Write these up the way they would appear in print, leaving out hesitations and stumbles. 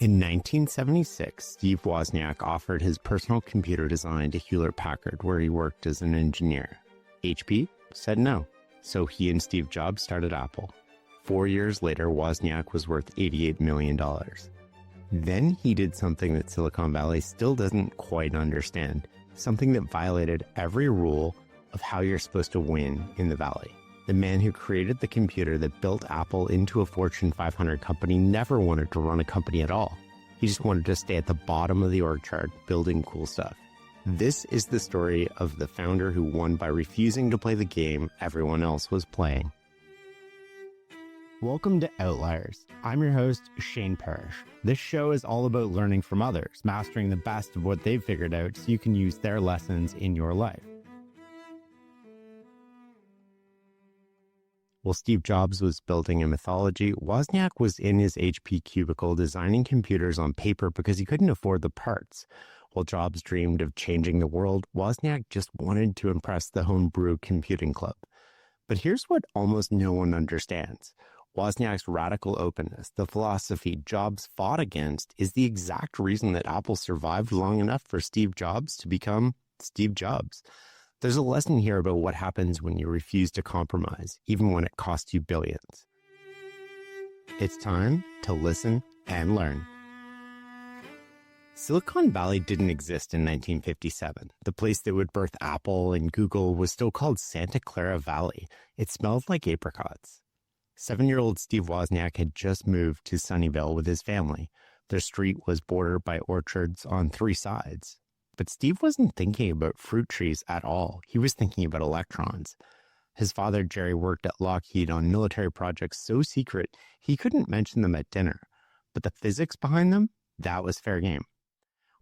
In 1976, Steve Wozniak offered his personal computer design to Hewlett-Packard, where he worked as an engineer. HP said no, so he and Steve Jobs started Apple. 4 years later, Wozniak was worth $88 million. Then he did something that Silicon Valley still doesn't quite understand, something that violated every rule of how you're supposed to win in the Valley. The man who created the computer that built Apple into a Fortune 500 company never wanted to run a company at all. He just wanted to stay at the bottom of the org chart, building cool stuff. This is the story of the founder who won by refusing to play the game everyone else was playing. Welcome to Outliers. I'm your host, Shane Parrish. This show is all about learning from others, mastering the best of what they've figured out so you can use their lessons in your life. While Steve Jobs was building a mythology, Wozniak was in his HP cubicle designing computers on paper because he couldn't afford the parts. While Jobs dreamed of changing the world, Wozniak just wanted to impress the homebrew computing club. But here's what almost no one understands. Wozniak's radical openness, the philosophy Jobs fought against, is the exact reason that Apple survived long enough for Steve Jobs to become Steve Jobs. There's a lesson here about what happens when you refuse to compromise, even when it costs you billions. It's time to listen and learn. Silicon Valley didn't exist in 1957. The place that would birth Apple and Google was still called Santa Clara Valley. It smelled like apricots. 7-year-old Steve Wozniak had just moved to Sunnyvale with his family. Their street was bordered by orchards on 3 sides. But Steve wasn't thinking about fruit trees at all. He was thinking about electrons. His father, Jerry, worked at Lockheed on military projects so secret he couldn't mention them at dinner. But the physics behind them, that was fair game.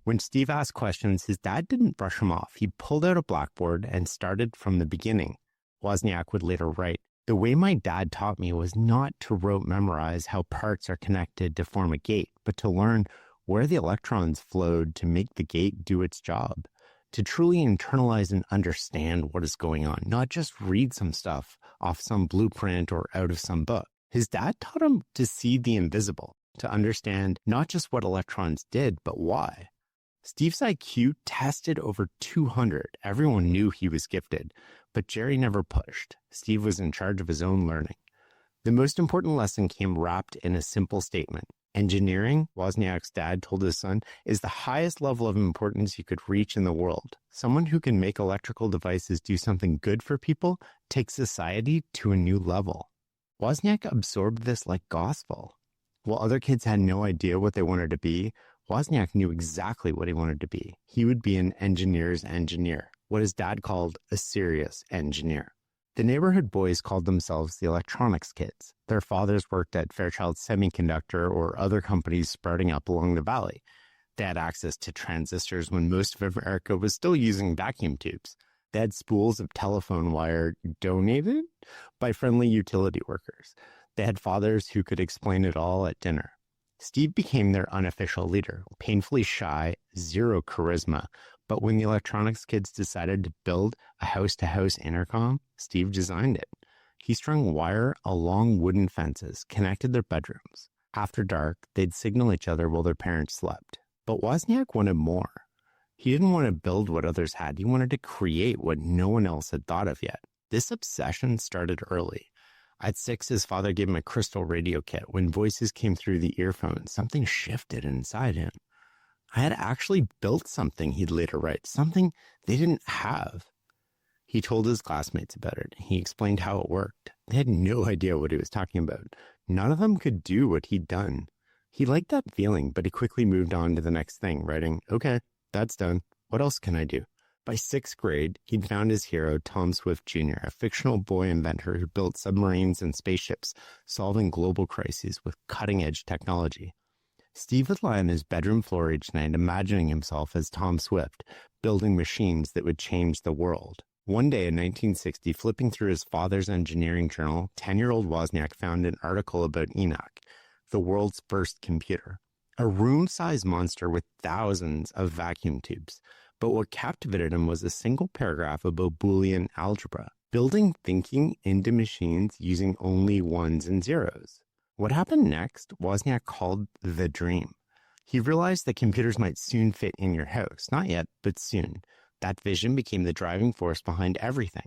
When Steve asked questions, his dad didn't brush him off. He pulled out a blackboard and started from the beginning. Wozniak would later write, "The way my dad taught me was not to rote memorize how parts are connected to form a gate, but to learn where the electrons flowed to make the gate do its job, to truly internalize and understand what is going on, not just read some stuff off some blueprint or out of some book." His dad taught him to see the invisible, to understand not just what electrons did, but why. Steve's IQ tested over 200. Everyone knew he was gifted, but Jerry never pushed. Steve was in charge of his own learning. The most important lesson came wrapped in a simple statement. Engineering, Wozniak's dad told his son, is the highest level of importance you could reach in the world. Someone who can make electrical devices do something good for people takes society to a new level. Wozniak absorbed this like gospel. While other kids had no idea what they wanted to be, Wozniak knew exactly what he wanted to be. He would be an engineer's engineer, what his dad called a serious engineer. The neighborhood boys called themselves the electronics kids. Their fathers worked at Fairchild Semiconductor or other companies sprouting up along the valley. They had access to transistors when most of America was still using vacuum tubes. They had spools of telephone wire donated by friendly utility workers. They had fathers who could explain it all at dinner. Steve became their unofficial leader, painfully shy, zero charisma. But when the electronics kids decided to build a house-to-house intercom, Steve designed it. He strung wire along wooden fences, connected their bedrooms. After dark, they'd signal each other while their parents slept. But Wozniak wanted more. He didn't want to build what others had. He wanted to create what no one else had thought of yet. This obsession started early. At 6, his father gave him a crystal radio kit. When voices came through the earphones, something shifted inside him. I had actually built something, he'd later write, something they didn't have. He told his classmates about it. He explained how it worked. They had no idea what he was talking about. None of them could do what he'd done. He liked that feeling, but he quickly moved on to the next thing, writing, "Okay, that's done. What else can I do?" By 6th grade, he'd found his hero, Tom Swift Jr., a fictional boy inventor who built submarines and spaceships, solving global crises with cutting-edge technology. Steve would lie on his bedroom floor each night, imagining himself as Tom Swift, building machines that would change the world. One day in 1960, flipping through his father's engineering journal, 10-year-old Wozniak found an article about ENIAC, the world's first computer. A room-sized monster with thousands of vacuum tubes. But what captivated him was a single paragraph about Boolean algebra, building thinking into machines using only ones and zeros. What happened next, Wozniak called the dream. He realized that computers might soon fit in your house. Not yet, but soon. That vision became the driving force behind everything.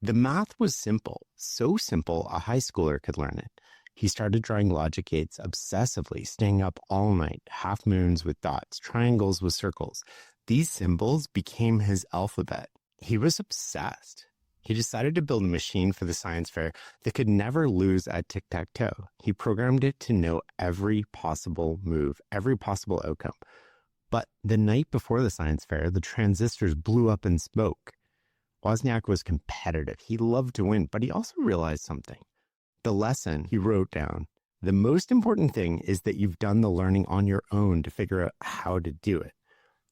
The math was simple, so simple a high schooler could learn it. He started drawing logic gates obsessively, staying up all night, half moons with dots, triangles with circles. These symbols became his alphabet. He was obsessed. He decided to build a machine for the science fair that could never lose at tic-tac-toe. He programmed it to know every possible move, every possible outcome. But the night before the science fair, the transistors blew up in smoke. Wozniak was competitive. He loved to win, but he also realized something. The lesson he wrote down, the most important thing is that you've done the learning on your own to figure out how to do it.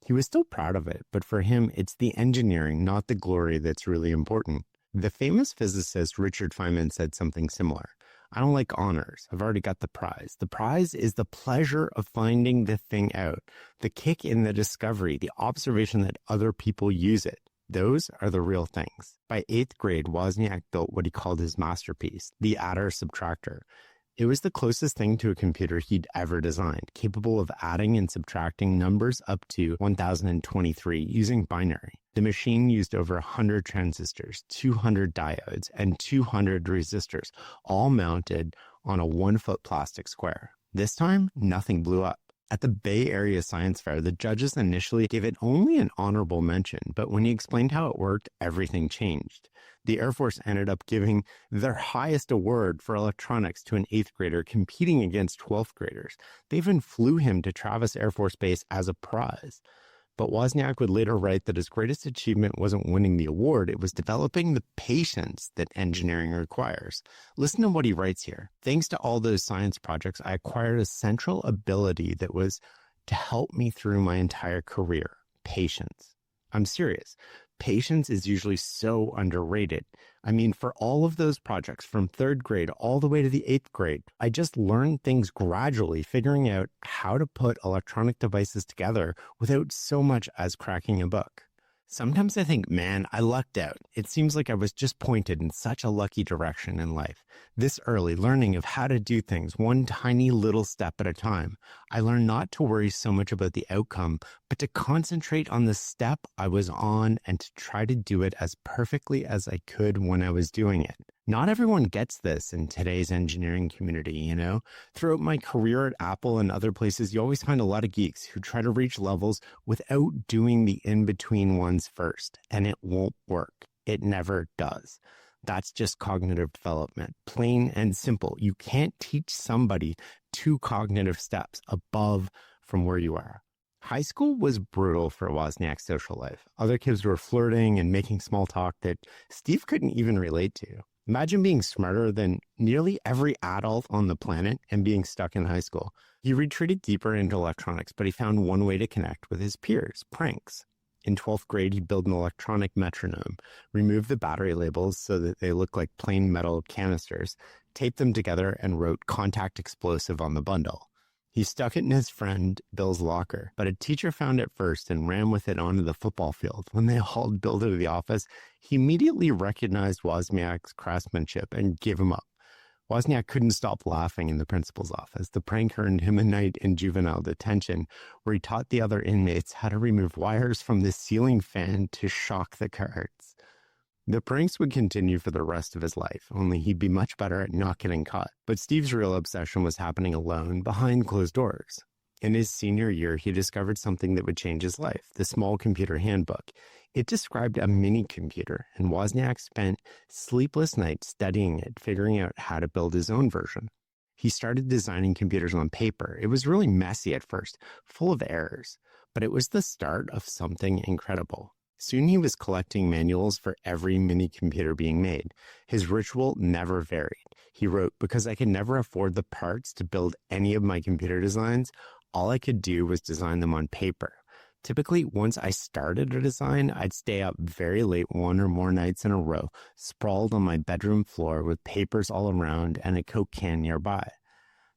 He was still proud of it, but for him, it's the engineering, not the glory, that's really important. The famous physicist Richard Feynman said something similar. I don't like honors. I've already got the prize. The prize is the pleasure of finding the thing out, the kick in the discovery, the observation that other people use it. Those are the real things. By 8th grade, Wozniak built what he called his masterpiece, the adder-subtractor. It was the closest thing to a computer he'd ever designed, capable of adding and subtracting numbers up to 1023 using binary. The machine used over 100 transistors, 200 diodes, and 200 resistors, all mounted on a 1-foot plastic square. This time, nothing blew up. At the Bay Area Science Fair, the judges initially gave it only an honorable mention, but when he explained how it worked, everything changed. The Air Force ended up giving their highest award for electronics to an 8th grader competing against 12th graders. They even flew him to Travis Air Force Base as a prize. But Wozniak would later write that his greatest achievement wasn't winning the award, it was developing the patience that engineering requires. Listen to what he writes here. Thanks to all those science projects, I acquired a central ability that was to help me through my entire career. Patience. I'm serious. Patience is usually so underrated. I mean, for all of those projects from 3rd grade all the way to the 8th grade, I just learned things gradually, figuring out how to put electronic devices together without so much as cracking a book. Sometimes I think, man, I lucked out. It seems like I was just pointed in such a lucky direction in life. This early, learning of how to do things one tiny little step at a time, I learned not to worry so much about the outcome, but to concentrate on the step I was on and to try to do it as perfectly as I could when I was doing it. Not everyone gets this in today's engineering community, you know? Throughout my career at Apple and other places, you always find a lot of geeks who try to reach levels without doing the in-between ones first, and it won't work. It never does. That's just cognitive development, plain and simple. You can't teach somebody 2 cognitive steps above from where you are. High school was brutal for Wozniak's social life. Other kids were flirting and making small talk that Steve couldn't even relate to. Imagine being smarter than nearly every adult on the planet and being stuck in high school. He retreated deeper into electronics, but he found one way to connect with his peers, pranks. In 12th grade, he built an electronic metronome, removed the battery labels so that they looked like plain metal canisters, taped them together, and wrote contact explosive on the bundle. He stuck it in his friend Bill's locker, but a teacher found it first and ran with it onto the football field. When they hauled Bill to the office, he immediately recognized Wozniak's craftsmanship and gave him up. Wozniak couldn't stop laughing in the principal's office. The prank earned him a night in juvenile detention, where he taught the other inmates how to remove wires from the ceiling fan to shock the guards. The pranks would continue for the rest of his life, only he'd be much better at not getting caught. But Steve's real obsession was happening alone, behind closed doors. In his senior year, he discovered something that would change his life, the Small Computer Handbook. It described a mini-computer, and Wozniak spent sleepless nights studying it, figuring out how to build his own version. He started designing computers on paper. It was really messy at first, full of errors, but it was the start of something incredible. Soon he was collecting manuals for every mini-computer being made. His ritual never varied. He wrote, "Because I could never afford the parts to build any of my computer designs, all I could do was design them on paper. Typically, once I started a design, I'd stay up very late 1 or more nights in a row, sprawled on my bedroom floor with papers all around and a Coke can nearby.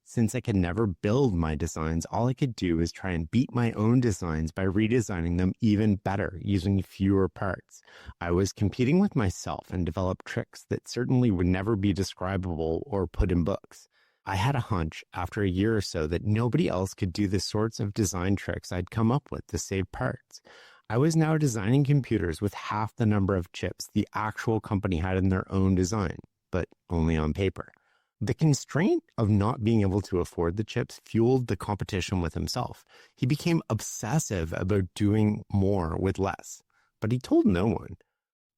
Since I could never build my designs, all I could do is try and beat my own designs by redesigning them even better, using fewer parts. I was competing with myself and developed tricks that certainly would never be describable or put in books. I had a hunch after a year or so that nobody else could do the sorts of design tricks I'd come up with to save parts. I was now designing computers with half the number of chips the actual company had in their own design, but only on paper. The constraint of not being able to afford the chips fueled the competition with himself. He became obsessive about doing more with less, but he told no one.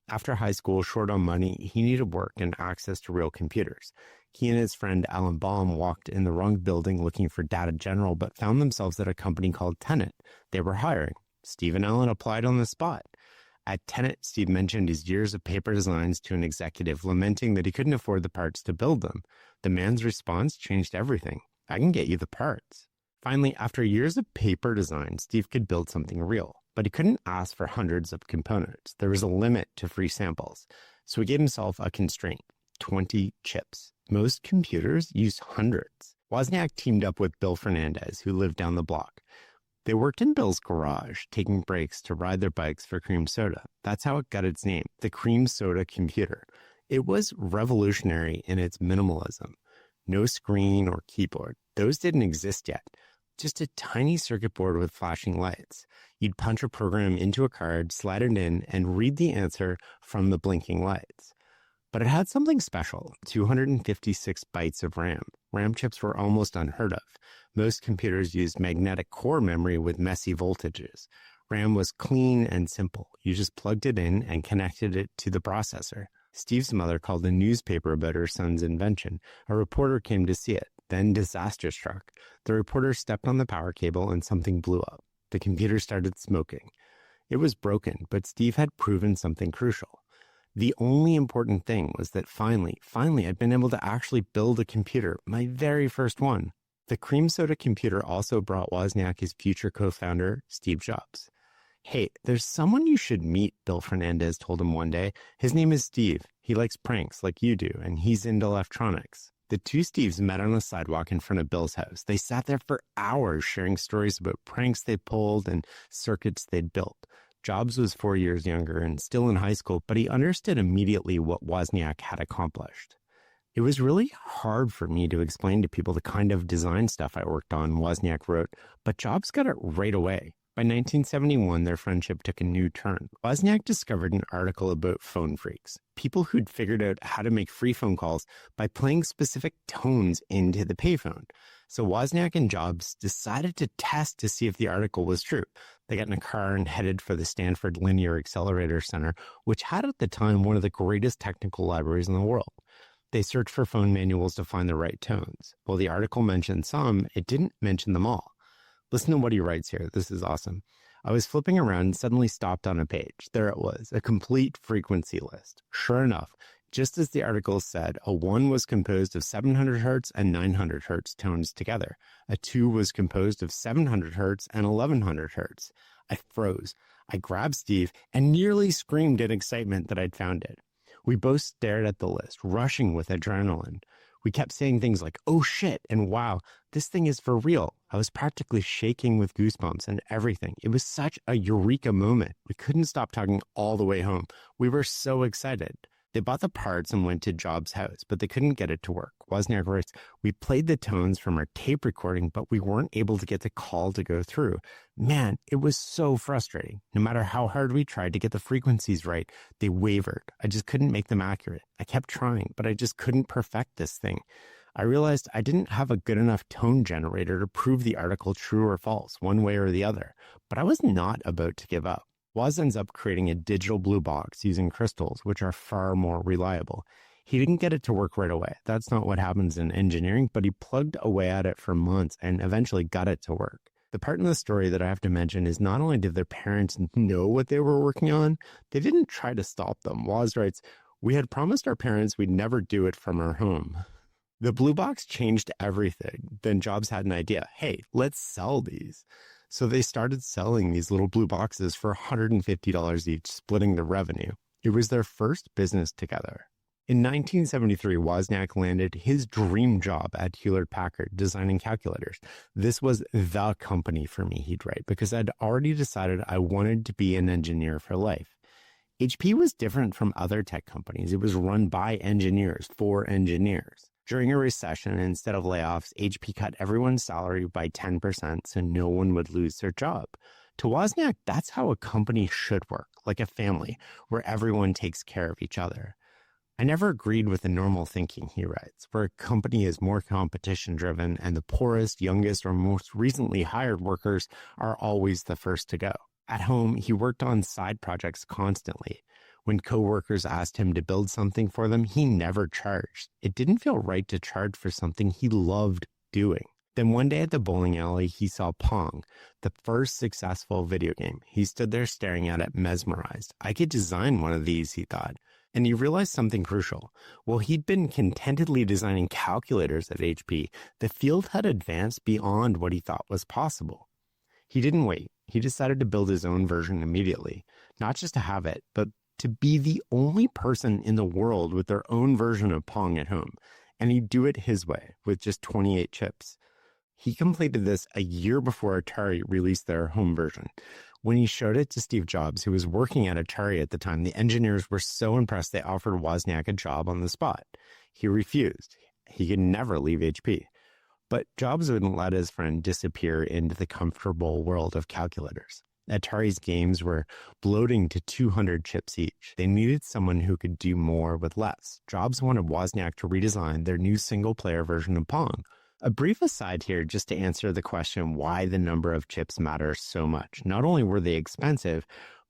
After high school, short on money, he needed work and access to real computers. He and his friend Alan Baum walked in the wrong building looking for Data General, but found themselves at a company called Tenet. They were hiring. Steve and Alan applied on the spot. At Tenet, Steve mentioned his years of paper designs to an executive, lamenting that he couldn't afford the parts to build them. The man's response changed everything. I can get you the parts. Finally, after years of paper design, Steve could build something real, but he couldn't ask for hundreds of components. There was a limit to free samples. So he gave himself a constraint, 20 chips. Most computers use hundreds. Wozniak teamed up with Bill Fernandez, who lived down the block. They worked in Bill's garage, taking breaks to ride their bikes for cream soda. That's how it got its name, the cream soda computer. It was revolutionary in its minimalism. No screen or keyboard. Those didn't exist yet. Just a tiny circuit board with flashing lights. You'd punch a program into a card, slide it in, and read the answer from the blinking lights. But it had something special, 256 bytes of RAM. RAM chips were almost unheard of. Most computers used magnetic core memory with messy voltages. RAM was clean and simple. You just plugged it in and connected it to the processor. Steve's mother called a newspaper about her son's invention. A reporter came to see it. Then disaster struck. The reporter stepped on the power cable and something blew up. The computer started smoking. It was broken, but Steve had proven something crucial. The only important thing was that finally, I'd been able to actually build a computer, my very first one. The cream soda computer also brought Wozniak his future co-founder, Steve Jobs. Hey, there's someone you should meet, Bill Fernandez told him one day. His name is Steve. He likes pranks like you do, and he's into electronics. The two Steves met on a sidewalk in front of Bill's house. They sat there for hours sharing stories about pranks they pulled and circuits they'd built. Jobs was 4 years younger and still in high school, but he understood immediately what Wozniak had accomplished. It was really hard for me to explain to people the kind of design stuff I worked on, Wozniak wrote, but Jobs got it right away. By 1971, their friendship took a new turn. Wozniak discovered an article about phone freaks, people who'd figured out how to make free phone calls by playing specific tones into the payphone. So Wozniak and Jobs decided to test to see if the article was true. They got in a car and headed for the Stanford Linear Accelerator Center, which had at the time one of the greatest technical libraries in the world. They searched for phone manuals to find the right tones. While the article mentioned some, it didn't mention them all. Listen to what he writes here. This is awesome. I was flipping around and suddenly stopped on a page. There it was, a complete frequency list. Sure enough, just as the article said, a 1 was composed of 700 Hz and 900 Hz tones together. A 2 was composed of 700 Hz and 1100 Hz. I froze. I grabbed Steve and nearly screamed in excitement that I'd found it. We both stared at the list, rushing with adrenaline. We kept saying things like, oh shit, and wow, this thing is for real. I was practically shaking with goosebumps and everything. It was such a eureka moment. We couldn't stop talking all the way home. We were so excited. They bought the parts and went to Jobs' house, but they couldn't get it to work. Wozniak writes, we played the tones from our tape recording, but we weren't able to get the call to go through. Man, it was so frustrating. No matter how hard we tried to get the frequencies right, they wavered. I just couldn't make them accurate. I kept trying, but I just couldn't perfect this thing. I realized I didn't have a good enough tone generator to prove the article true or false, one way or the other. But I was not about to give up. Woz ends up creating a digital blue box using crystals, which are far more reliable. He didn't get it to work right away. That's not what happens in engineering, but he plugged away at it for months and eventually got it to work. The part in the story that I have to mention is not only did their parents know what they were working on, they didn't try to stop them. Woz writes, we had promised our parents we'd never do it from our home. The blue box changed everything. Then Jobs had an idea. Hey, let's sell these. So they started selling these little blue boxes for $150 each, splitting the revenue. It was their first business together. In 1973, Wozniak landed his dream job at Hewlett-Packard, designing calculators. This was the company for me, he'd write, because I'd already decided I wanted to be an engineer for life. HP was different from other tech companies. It was run by engineers for engineers. During a recession, instead of layoffs, HP cut everyone's salary by 10% so no one would lose their job. To Wozniak, that's how a company should work, like a family, where everyone takes care of each other. I never agreed with the normal thinking, he writes, where a company is more competition-driven and the poorest, youngest, or most recently hired workers are always the first to go. At home, he worked on side projects constantly. When coworkers asked him to build something for them, he never charged. It didn't feel right to charge for something he loved doing. Then one day at the bowling alley, he saw Pong, the first successful video game. He stood there staring at it, mesmerized. I could design one of these, he thought. And he realized something crucial. While he'd been contentedly designing calculators at HP, the field had advanced beyond what he thought was possible. He didn't wait. He decided to build his own version immediately. Not just to have it, but to be the only person in the world with their own version of Pong at home. And he'd do it his way, with just 28 chips. He completed this a year before Atari released their home version. When he showed it to Steve Jobs, who was working at Atari at the time, the engineers were so impressed they offered Wozniak a job on the spot. He refused. He could never leave HP. But Jobs wouldn't let his friend disappear into the comfortable world of calculators. Atari's games were bloating to 200 chips each. They needed someone who could do more with less. Jobs wanted Wozniak to redesign their new single-player version of Pong. A brief aside here just to answer the question why the number of chips matters so much. Not only were they expensive,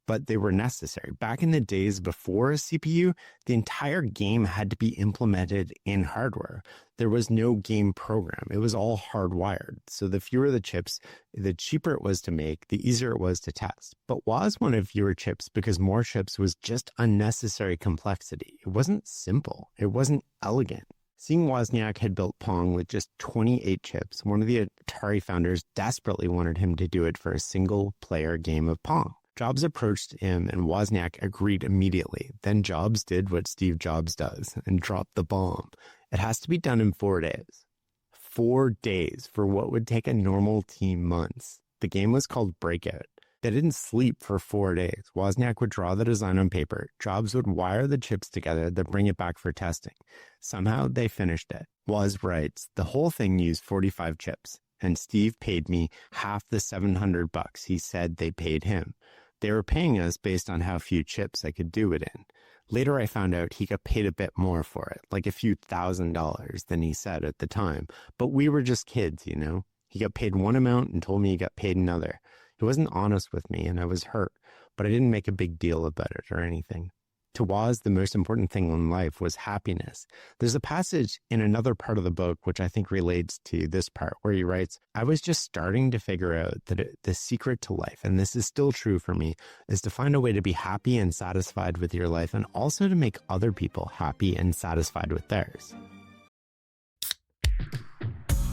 but they were necessary. Back in the days before a CPU, the entire game had to be implemented in hardware. There was no game program. It was all hardwired. So the fewer the chips, the cheaper it was to make, the easier it was to test. But Woz wanted fewer chips because more chips was just unnecessary complexity. It wasn't simple. It wasn't elegant. Seeing Wozniak had built Pong with just 28 chips, one of the Atari founders desperately wanted him to do it for a single-player game of Pong. Jobs approached him and Wozniak agreed immediately. Then Jobs did what Steve Jobs does and dropped the bomb. It has to be done in 4 days. 4 days for what would take a normal team months. The game was called Breakout. They didn't sleep for 4 days. Wozniak would draw the design on paper. Jobs would wire the chips together, then bring it back for testing. Somehow they finished it. Woz writes, the whole thing used 45 chips, and Steve paid me half the $700 he said they paid him. They were paying us based on how few chips I could do it in. Later I found out he got paid a bit more for it, like a few $1,000s than he said at the time. But we were just kids, you know. He got paid one amount and told me he got paid another. He wasn't honest with me and I was hurt, but I didn't make a big deal about it or anything. To Woz, the most important thing in life was happiness. There's a passage in another part of the book which I think relates to this part where he writes, I was just starting to figure out that the secret to life, and this is still true for me, is to find a way to be happy and satisfied with your life and also to make other people happy and satisfied with theirs.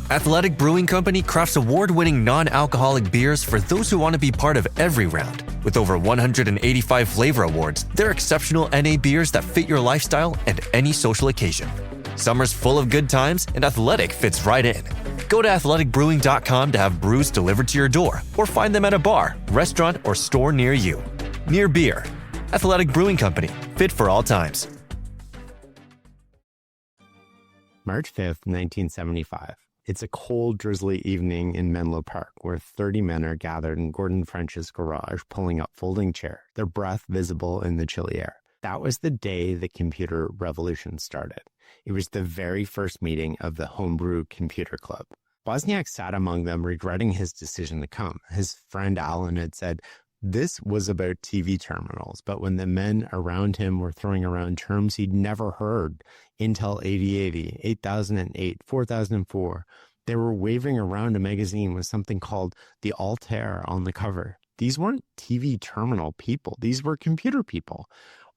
Athletic Brewing Company crafts award-winning non-alcoholic beers for those who want to be part of every round. With over 185 flavor awards, they're exceptional NA beers that fit your lifestyle and any social occasion. Summer's full of good times, and Athletic fits right in. Go to athleticbrewing.com to have brews delivered to your door, or find them at a bar, restaurant, or store near you. Near beer. Athletic Brewing Company. Fit for all times. March 5th, 1975. It's a cold, drizzly evening in Menlo Park where 30 men are gathered in Gordon French's garage pulling up folding chairs, their breath visible in the chilly air. That was the day the computer revolution started. It was the very first meeting of the Homebrew Computer Club. Wozniak sat among them regretting his decision to come. His friend Alan had said, this was about TV terminals, but when the men around him were throwing around terms he'd never heard, Intel 8080, 8008, 4004, they were waving around a magazine with something called the Altair on the cover. These weren't TV terminal people. These were computer people.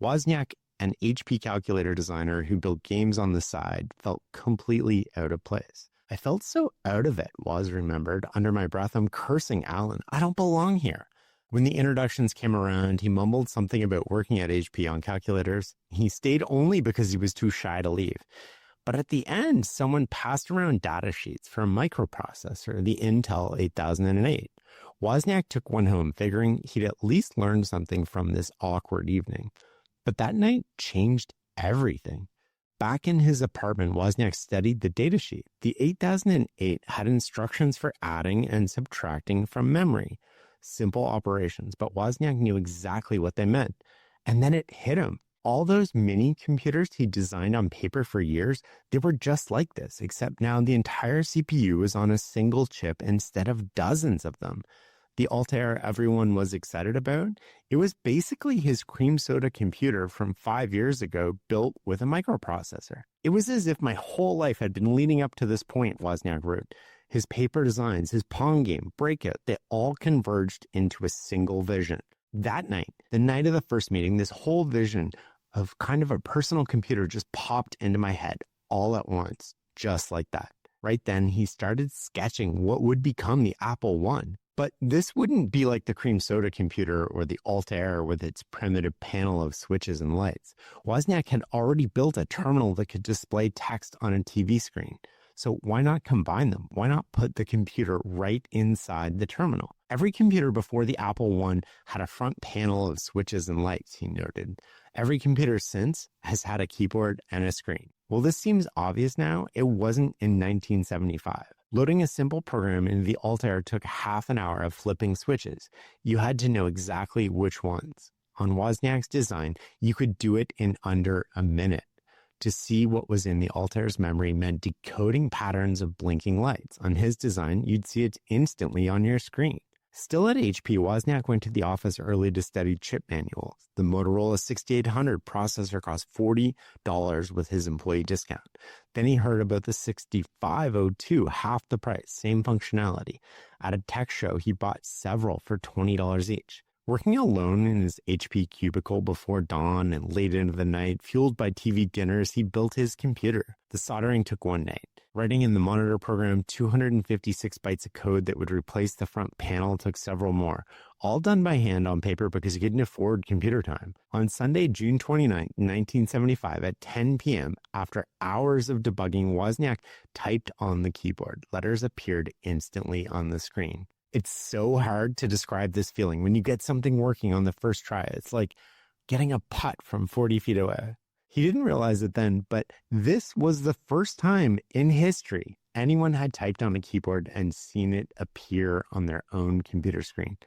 Wozniak, an HP calculator designer who built games on the side, felt completely out of place. I felt so out of it, Woz remembered. Under my breath, I'm cursing Alan. I don't belong here. When the introductions came around, he mumbled something about working at HP on calculators. He stayed only because he was too shy to leave. But at the end, someone passed around data sheets for a microprocessor, the Intel 8008. Wozniak took one home, figuring he'd at least learn something from this awkward evening. But that night changed everything. Back in his apartment, Wozniak studied the datasheet. The 8008 had instructions for adding and subtracting from memory. Simple operations, but Wozniak knew exactly what they meant. And then it hit him. All those mini computers he designed on paper for years, they were just like this, except now the entire CPU was on a single chip instead of dozens of them. The Altair everyone was excited about, it was basically his cream soda computer from 5 years ago built with a microprocessor. It was as if my whole life had been leading up to this point, Wozniak wrote. His paper designs, his Pong game, Breakout, they all converged into a single vision. That night, the night of the first meeting, this whole vision of kind of a personal computer just popped into my head all at once, just like that. Right then, he started sketching what would become the Apple I. But this wouldn't be like the cream soda computer or the Altair with its primitive panel of switches and lights. Wozniak had already built a terminal that could display text on a TV screen. So why not combine them? Why not put the computer right inside the terminal? Every computer before the Apple I had a front panel of switches and lights, he noted. Every computer since has had a keyboard and a screen. Well, this seems obvious now. It wasn't in 1975. Loading a simple program into the Altair took half an hour of flipping switches. You had to know exactly which ones. On Wozniak's design, you could do it in under a minute. To see what was in the Altair's memory meant decoding patterns of blinking lights. On his design, you'd see it instantly on your screen. Still at HP, Wozniak went to the office early to study chip manuals. The Motorola 6800 processor cost $40 with his employee discount. Then he heard about the 6502, half the price, same functionality. At a tech show, he bought several for $20 each. Working alone in his HP cubicle before dawn and late into the night, fueled by TV dinners, he built his computer. The soldering took one night. Writing in the monitor program 256 bytes of code that would replace the front panel took several more, all done by hand on paper because he couldn't afford computer time. On Sunday, June 29, 1975, at 10 p.m., after hours of debugging, Wozniak typed on the keyboard. Letters appeared instantly on the screen. It's so hard to describe this feeling when you get something working on the first try. It's like getting a putt from 40 feet away. He didn't realize it then, but this was the first time in history anyone had typed on a keyboard and seen it appear on their own computer screen.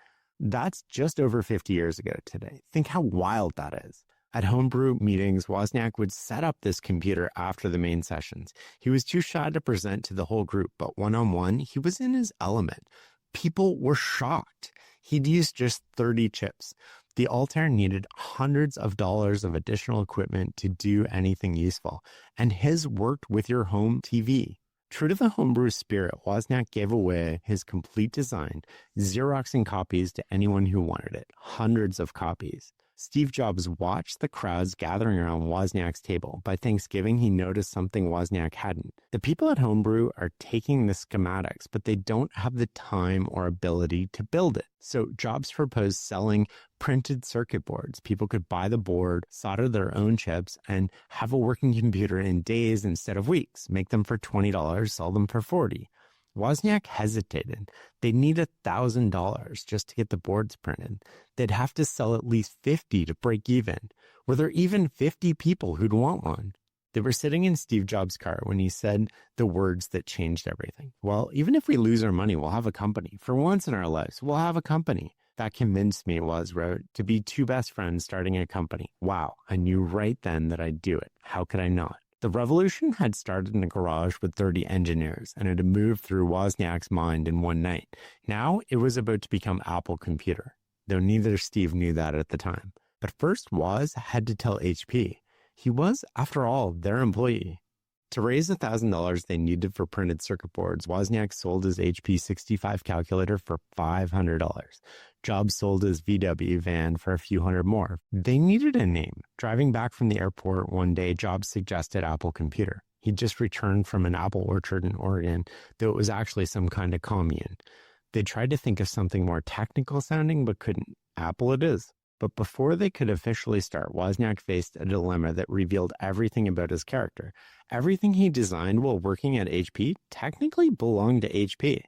That's just over 50 years ago today. Think how wild that is. At homebrew meetings, Wozniak would set up this computer after the main sessions. He was too shy to present to the whole group, but one-on-one, he was in his element. People were shocked. He'd used just 30 chips. The Altair needed hundreds of dollars of additional equipment to do anything useful, and his worked with your home TV. True to the homebrew spirit, Wozniak gave away his complete design, Xeroxing copies to anyone who wanted it, hundreds of copies. Steve Jobs watched the crowds gathering around Wozniak's table. By Thanksgiving, he noticed something Wozniak hadn't. The people at Homebrew are taking the schematics, but they don't have the time or ability to build it. So Jobs proposed selling printed circuit boards. People could buy the board, solder their own chips, and have a working computer in days instead of weeks. Make them for $20, sell them for $40. Wozniak hesitated. They'd need $1,000 just to get the boards printed. They'd have to sell at least 50 to break even. Were there even 50 people who'd want one? They were sitting in Steve Jobs' car when he said the words that changed everything. Well, even if we lose our money, we'll have a company. For once in our lives, we'll have a company. That convinced me, Woz wrote, to be two best friends starting a company. Wow, I knew right then that I'd do it. How could I not? The revolution had started in a garage with 30 engineers, and it had moved through Wozniak's mind in one night. Now it was about to become Apple Computer, though neither Steve knew that at the time. But first, Woz had to tell HP. He was, after all, their employee. To raise $1,000 they needed for printed circuit boards, Wozniak sold his HP 65 calculator for $500. Jobs sold his VW van for a few hundred more. They needed a name. Driving back from the airport one day, Jobs suggested Apple Computer. He'd just returned from an apple orchard in Oregon, though it was actually some kind of commune. They tried to think of something more technical sounding, but couldn't. Apple it is. But before they could officially start, Wozniak faced a dilemma that revealed everything about his character. Everything he designed while working at HP technically belonged to HP.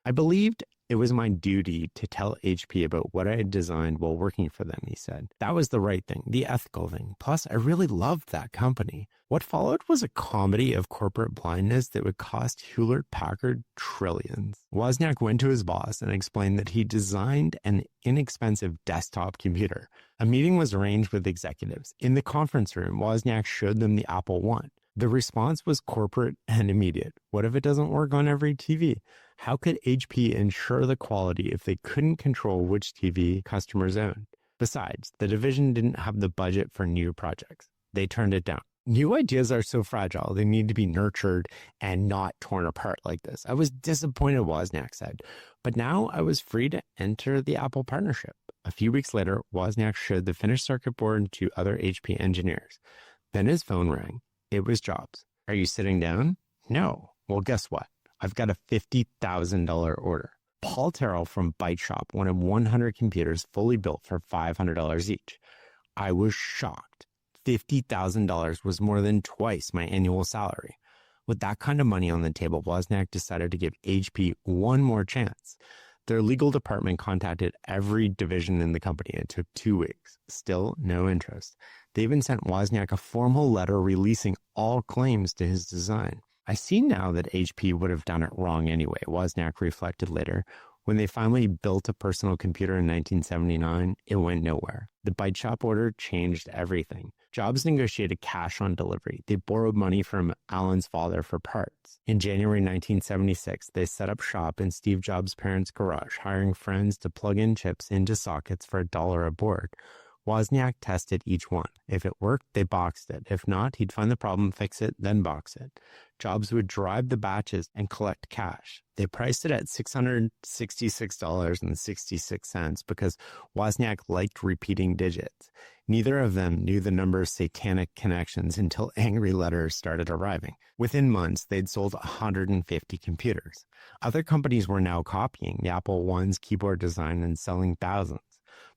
I believed It was my duty to tell HP about what I had designed while working for them, he said. That was the right thing, the ethical thing. Plus, I really loved that company. What followed was a comedy of corporate blindness that would cost Hewlett-Packard trillions. Wozniak went to his boss and explained that he designed an inexpensive desktop computer. A meeting was arranged with executives. In the conference room, Wozniak showed them the Apple I. The response was corporate and immediate. What if it doesn't work on every TV? How could HP ensure the quality if they couldn't control which TV customers owned? Besides, the division didn't have the budget for new projects. They turned it down. New ideas are so fragile, they need to be nurtured and not torn apart like this. I was disappointed, Wozniak said, but now I was free to enter the Apple partnership. A few weeks later, Wozniak showed the finished circuit board to other HP engineers. Then his phone rang. It was Jobs. Are you sitting down? No. Well, guess what? I've got a $50,000 order. Paul Terrell from Byte Shop wanted 100 computers fully built for $500 each. I was shocked. $50,000 was more than twice my annual salary. With that kind of money on the table, Wozniak decided to give HP one more chance. Their legal department contacted every division in the company. It took 2 weeks. Still no interest. They even sent Wozniak a formal letter releasing all claims to his design. I see now that HP would have done it wrong anyway, Wozniak reflected later. When they finally built a personal computer in 1979, it went nowhere. The Byte Shop order changed everything. Jobs negotiated cash on delivery. They borrowed money from Alan's father for parts. In January 1976, they set up shop in Steve Jobs' parents' garage, hiring friends to plug in chips into sockets for $1 a board. Wozniak tested each one. If it worked, they boxed it. If not, he'd find the problem, fix it, then box it. Jobs would drive the batches and collect cash. They priced it at $666.66 because Wozniak liked repeating digits. Neither of them knew the number's satanic connections until angry letters started arriving. Within months, they'd sold 150 computers. Other companies were now copying the Apple I's keyboard design and selling thousands.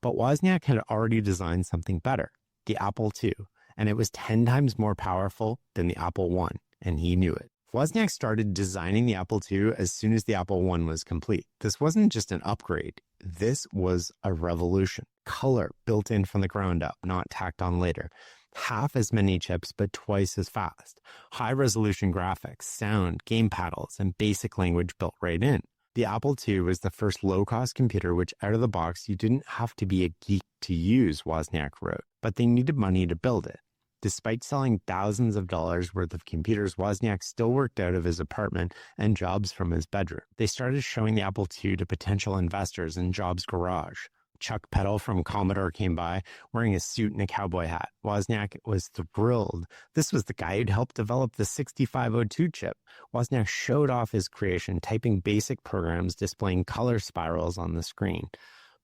But Wozniak had already designed something better, the Apple II, and it was 10 times more powerful than the Apple I, and he knew it. Wozniak started designing the Apple II as soon as the Apple I was complete. This wasn't just an upgrade. This was a revolution. Color built in from the ground up, not tacked on later. Half as many chips, but twice as fast. High-resolution graphics, sound, game paddles, and basic language built right in. The Apple II was the first low-cost computer which, out of the box, you didn't have to be a geek to use, Wozniak wrote, but they needed money to build it. Despite selling thousands of dollars worth of computers, Wozniak still worked out of his apartment and Jobs from his bedroom. They started showing the Apple II to potential investors in Jobs' garage. Chuck Peddle from Commodore came by wearing a suit and a cowboy hat. Wozniak was thrilled. This was the guy who'd helped develop the 6502 chip. Wozniak showed off his creation, typing basic programs, displaying color spirals on the screen.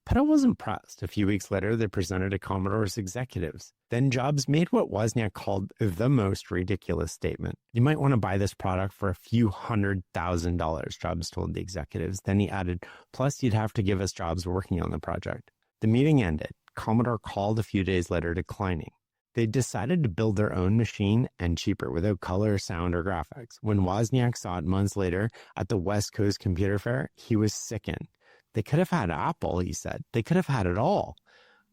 Peddle was impressed. A few weeks later, they presented to Commodore's executives. Then Jobs made what Wozniak called the most ridiculous statement. You might want to buy this product for a few $100,000, Jobs told the executives. Then he added, plus you'd have to give us jobs working on the project. The meeting ended. Commodore called a few days later declining. They decided to build their own machine and cheaper without color, sound, or graphics. When Wozniak saw it months later at the West Coast Computer Fair, he was sickened. They could have had Apple, he said. They could have had it all.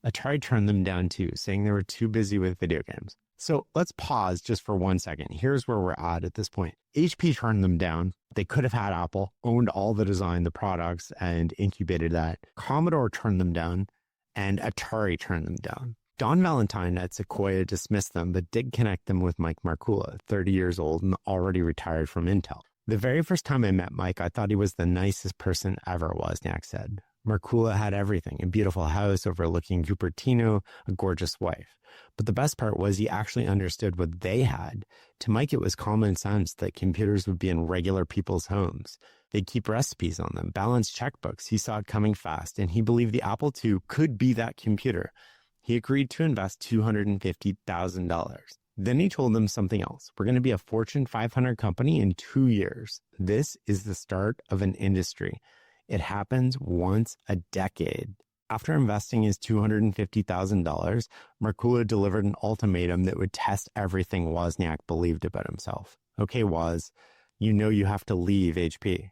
Atari turned them down too, saying they were too busy with video games. So let's pause just for 1 second. Here's where we're at this point. HP turned them down. They could have had Apple, owned all the design, the products, and incubated that. Commodore turned them down, and Atari turned them down. Don Valentine at Sequoia dismissed them, but did connect them with Mike Markkula, 30 years old and already retired from Intel. The very first time I met Mike, I thought he was the nicest person ever, Wozniak said. Markkula had everything, a beautiful house overlooking Cupertino, a gorgeous wife. But the best part was he actually understood what they had. To Mike, it was common sense that computers would be in regular people's homes. They'd keep recipes on them, balance checkbooks. He saw it coming fast, and he believed the Apple II could be that computer. He agreed to invest $250,000. Then he told them something else. We're going to be a Fortune 500 company in 2 years. This is the start of an industry. It happens once a decade. After investing his $250,000, Markkula delivered an ultimatum that would test everything Wozniak believed about himself. Okay, Woz, you know you have to leave HP.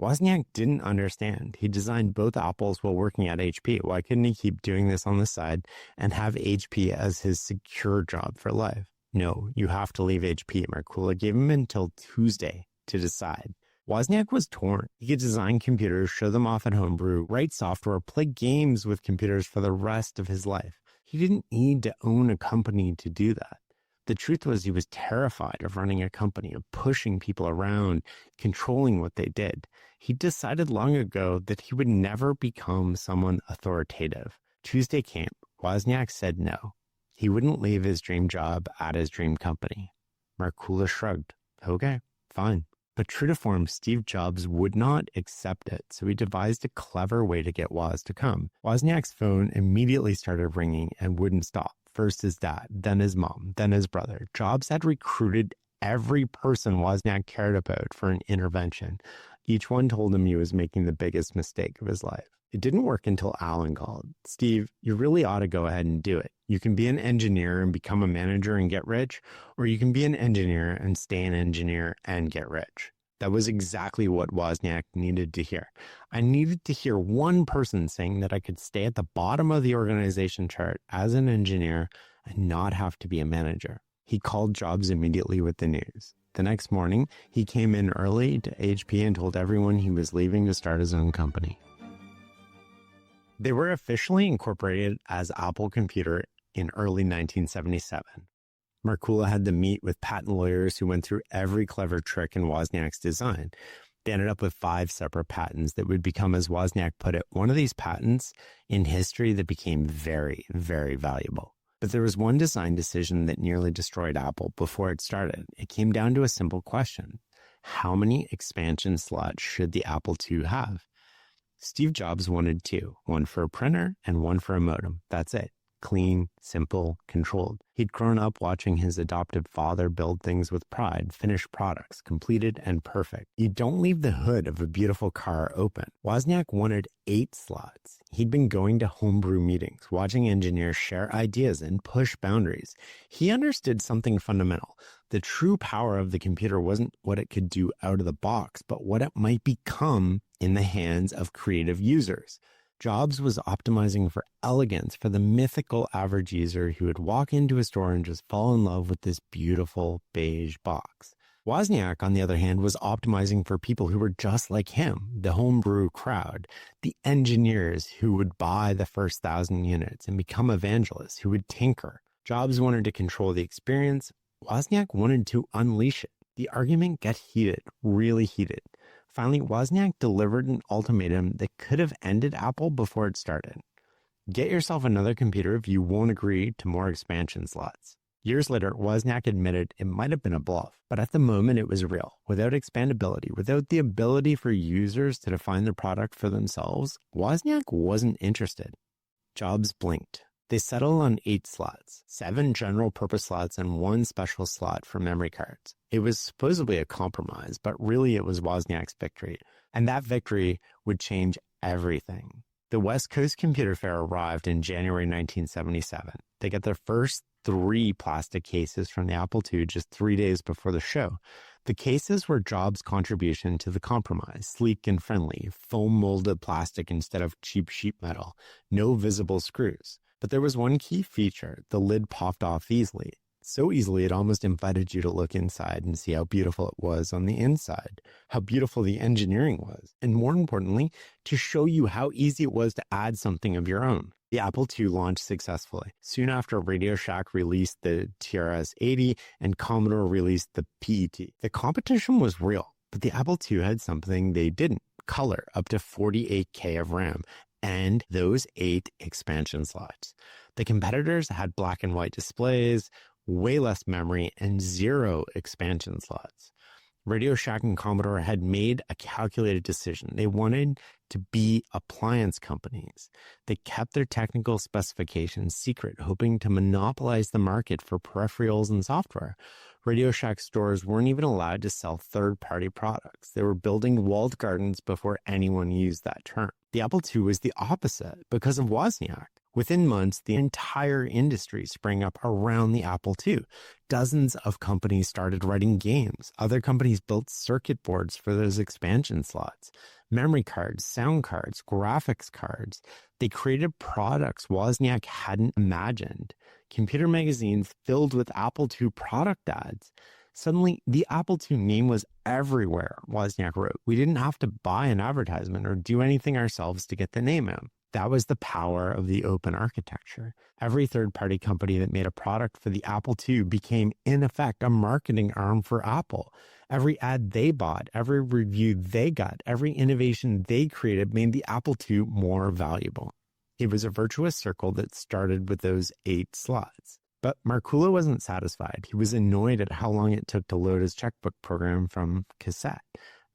Wozniak didn't understand. He designed both Apples while working at HP. Why couldn't he keep doing this on the side and have HP as his secure job for life? No, you have to leave HP. Markkula gave him until Tuesday to decide. Wozniak was torn. He could design computers, show them off at Homebrew, write software, play games with computers for the rest of his life. He didn't need to own a company to do that. The truth was he was terrified of running a company, of pushing people around, controlling what they did. He decided long ago that he would never become someone authoritative. Tuesday came. Wozniak said no. He wouldn't leave his dream job at his dream company. Markkula shrugged. Okay, fine. But true to form, Steve Jobs would not accept it, so he devised a clever way to get Woz to come. Wozniak's phone immediately started ringing and wouldn't stop. First his dad, then his mom, then his brother. Jobs had recruited every person Wozniak cared about for an intervention. Each one told him he was making the biggest mistake of his life. It didn't work until Alan called. Steve, you really ought to go ahead and do it. You can be an engineer and become a manager and get rich, or you can be an engineer and stay an engineer and get rich. That was exactly what Wozniak needed to hear. I needed to hear one person saying that I could stay at the bottom of the organization chart as an engineer and not have to be a manager. He called Jobs immediately with the news. The next morning, he came in early to HP and told everyone he was leaving to start his own company. They were officially incorporated as Apple Computer in early 1977. Markkula had to meet with patent lawyers who went through every clever trick in Wozniak's design. They ended up with 5 separate patents that would become, as Wozniak put it, one of these patents in history that became very, very valuable. But there was one design decision that nearly destroyed Apple before it started. It came down to a simple question. How many expansion slots should the Apple II have? Steve Jobs wanted 2, one for a printer and one for a modem. That's it. Clean, simple, controlled. He'd grown up watching his adoptive father build things with pride, finished products, completed and perfect. You don't leave the hood of a beautiful car open. Wozniak wanted 8 slots. He'd been going to homebrew meetings, watching engineers share ideas and push boundaries. He understood something fundamental. The true power of the computer wasn't what it could do out of the box, but what it might become in the hands of creative users. Jobs was optimizing for elegance for the mythical average user who would walk into a store and just fall in love with this beautiful beige box. Wozniak, on the other hand, was optimizing for people who were just like him, the homebrew crowd, the engineers who would buy the first 1,000 units and become evangelists who would tinker. Jobs wanted to control the experience. Wozniak wanted to unleash it. The argument got heated, really heated. Finally, Wozniak delivered an ultimatum that could have ended Apple before it started. Get yourself another computer if you won't agree to more expansion slots. Years later, Wozniak admitted it might have been a bluff, but at the moment it was real. Without expandability, without the ability for users to define the product for themselves, Wozniak wasn't interested. Jobs blinked. They settled on 8 slots, 7 general purpose slots and 1 special slot for memory cards. It was supposedly a compromise, but really it was Wozniak's victory. And that victory would change everything. The West Coast Computer Fair arrived in January 1977. They got their first 3 plastic cases from the Apple II just 3 days before the show. The cases were Jobs' contribution to the compromise, sleek and friendly, foam-molded plastic instead of cheap sheet metal, no visible screws. But there was one key feature. The lid popped off easily. So easily it almost invited you to look inside and see how beautiful it was on the inside, how beautiful the engineering was, and more importantly, to show you how easy it was to add something of your own. The Apple II launched successfully. Soon after, Radio Shack released the TRS-80 and Commodore released the PET. The competition was real, but the Apple II had something they didn't. Color, up to 48K of RAM. And those 8 expansion slots. The competitors had black and white displays, way less memory, and 0 expansion slots. Radio Shack and Commodore had made a calculated decision. They wanted to be appliance companies. They kept their technical specifications secret, hoping to monopolize the market for peripherals and software. Radio Shack stores weren't even allowed to sell third-party products. They were building walled gardens before anyone used that term. The Apple II was the opposite because of Wozniak. Within months, the entire industry sprang up around the Apple II. Dozens of companies started writing games. Other companies built circuit boards for those expansion slots, memory cards, sound cards, graphics cards. They created products Wozniak hadn't imagined. Computer magazines filled with Apple II product ads. Suddenly, the Apple II name was everywhere, Wozniak wrote. We didn't have to buy an advertisement or do anything ourselves to get the name out. That was the power of the open architecture. Every third-party company that made a product for the Apple II became, in effect, a marketing arm for Apple. Every ad they bought, every review they got, every innovation they created made the Apple II more valuable. It was a virtuous circle that started with those 8 slots. But Markkula wasn't satisfied. He was annoyed at how long it took to load his checkbook program from cassette.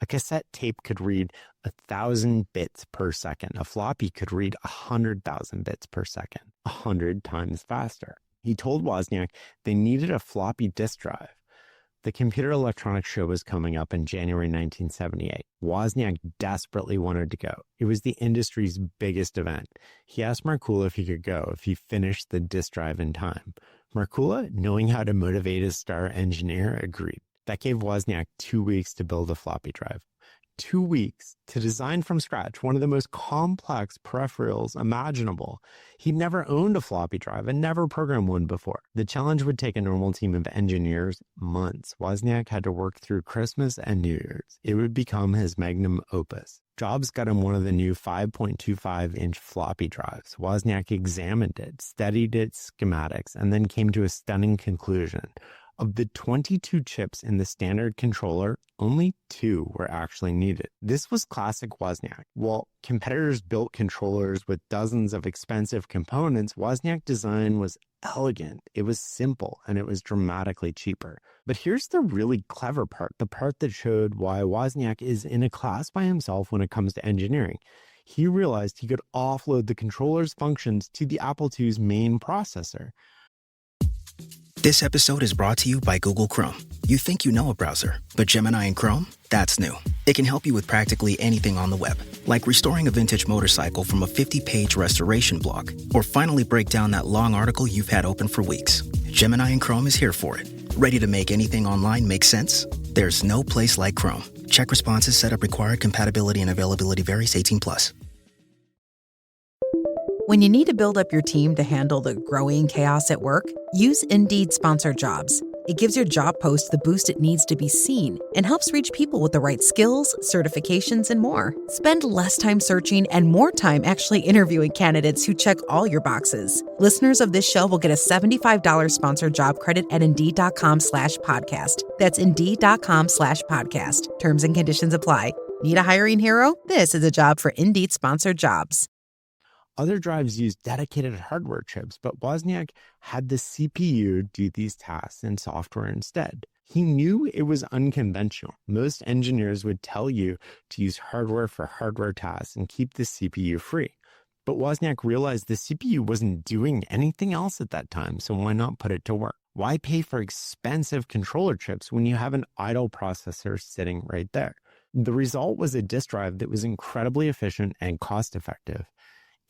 A cassette tape could read 1,000 bits per second. A floppy could read 100,000 bits per second, 100 times faster. He told Wozniak they needed a floppy disk drive. The Computer Electronics Show was coming up in January 1978. Wozniak desperately wanted to go. It was the industry's biggest event. He asked Markkula if he could go if he finished the disk drive in time. Markkula, knowing how to motivate his star engineer, agreed. That gave Wozniak 2 weeks to build a floppy drive. 2 weeks to design from scratch one of the most complex peripherals imaginable. He'd never owned a floppy drive and never programmed one before. The challenge would take a normal team of engineers months. Wozniak had to work through Christmas and New Year's. It would become his magnum opus. Jobs got him one of the new 5.25-inch floppy drives. Wozniak examined it, studied its schematics, and then came to a stunning conclusion. Of the 22 chips in the standard controller, only 2 were actually needed. This was classic Wozniak. While competitors built controllers with dozens of expensive components, Wozniak's design was elegant, it was simple, and it was dramatically cheaper. But here's the really clever part, the part that showed why Wozniak is in a class by himself when it comes to engineering. He realized he could offload the controller's functions to the Apple II's main processor. This episode is brought to you by Google Chrome. You think you know a browser, but Gemini and Chrome? That's new. It can help you with practically anything on the web, like restoring a vintage motorcycle from a 50-page restoration blog, or finally break down that long article you've had open for weeks. Gemini and Chrome is here for it. Ready to make anything online make sense? There's no place like Chrome. Check responses, setup required, compatibility and availability varies 18+. When you need to build up your team to handle the growing chaos at work, use Indeed Sponsored Jobs. It gives your job post the boost it needs to be seen and helps reach people with the right skills, certifications, and more. Spend less time searching and more time actually interviewing candidates who check all your boxes. Listeners of this show will get a $75 sponsored job credit at Indeed.com/podcast. That's Indeed.com/podcast. Terms and conditions apply. Need a hiring hero? This is a job for Indeed Sponsored Jobs. Other drives used dedicated hardware chips, but Wozniak had the CPU do these tasks in software instead. He knew it was unconventional. Most engineers would tell you to use hardware for hardware tasks and keep the CPU free. But Wozniak realized the CPU wasn't doing anything else at that time, so why not put it to work? Why pay for expensive controller chips when you have an idle processor sitting right there? The result was a disk drive that was incredibly efficient and cost-effective.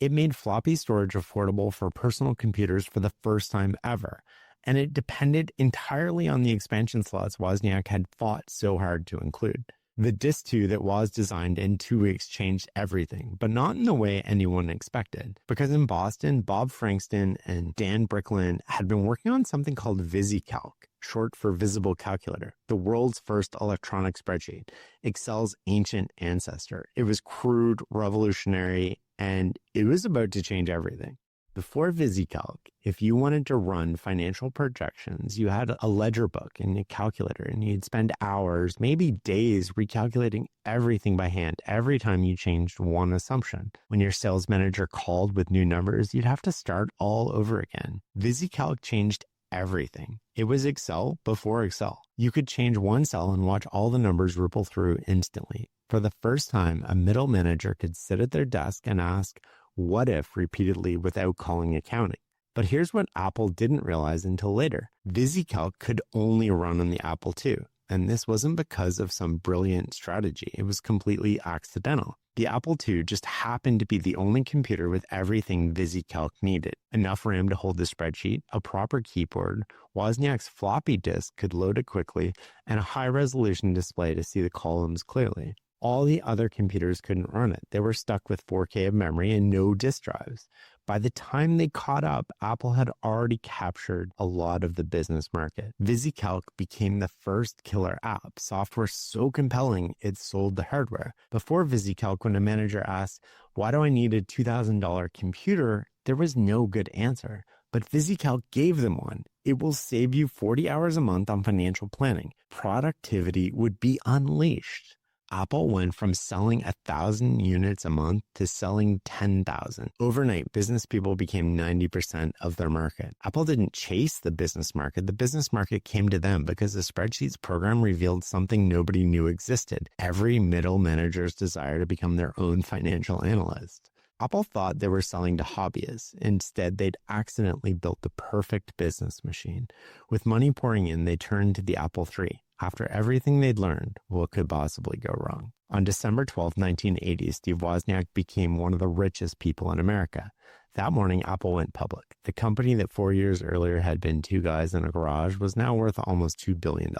It made floppy storage affordable for personal computers for the first time ever, and it depended entirely on the expansion slots Wozniak had fought so hard to include. The Disk II that Woz designed in 2 weeks changed everything, but not in the way anyone expected. Because in Boston, Bob Frankston and Dan Bricklin had been working on something called VisiCalc, short for Visible Calculator, the world's first electronic spreadsheet, Excel's ancient ancestor. It was crude, revolutionary, and it was about to change everything. Before VisiCalc, if you wanted to run financial projections, you had a ledger book and a calculator, and you'd spend hours, maybe days, recalculating everything by hand every time you changed one assumption. When your sales manager called with new numbers, you'd have to start all over again. VisiCalc changed everything. It was Excel before Excel. You could change one cell and watch all the numbers ripple through instantly. For the first time, a middle manager could sit at their desk and ask, "What if?" repeatedly without calling accounting. But here's what Apple didn't realize until later. VisiCalc could only run on the Apple II. And this wasn't because of some brilliant strategy. It was completely accidental. The Apple II just happened to be the only computer with everything VisiCalc needed. Enough RAM to hold the spreadsheet, a proper keyboard, Wozniak's floppy disk could load it quickly, and a high-resolution display to see the columns clearly. All the other computers couldn't run it. They were stuck with 4K of memory and no disk drives. By the time they caught up, Apple had already captured a lot of the business market. VisiCalc became the first killer app, software so compelling it sold the hardware. Before VisiCalc, when a manager asked, "Why do I need a $2,000 computer?" there was no good answer. But VisiCalc gave them one. It will save you 40 hours a month on financial planning. Productivity would be unleashed. Apple went from selling 1,000 units a month to selling 10,000. Overnight, business people became 90% of their market. Apple didn't chase the business market. The business market came to them because the spreadsheets program revealed something nobody knew existed: every middle manager's desire to become their own financial analyst. Apple thought they were selling to hobbyists. Instead, they'd accidentally built the perfect business machine. With money pouring in, they turned to the Apple III. After everything they'd learned, what could possibly go wrong? On December 12, 1980, Steve Wozniak became one of the richest people in America. That morning, Apple went public. The company that 4 years earlier had been two guys in a garage was now worth almost $2 billion.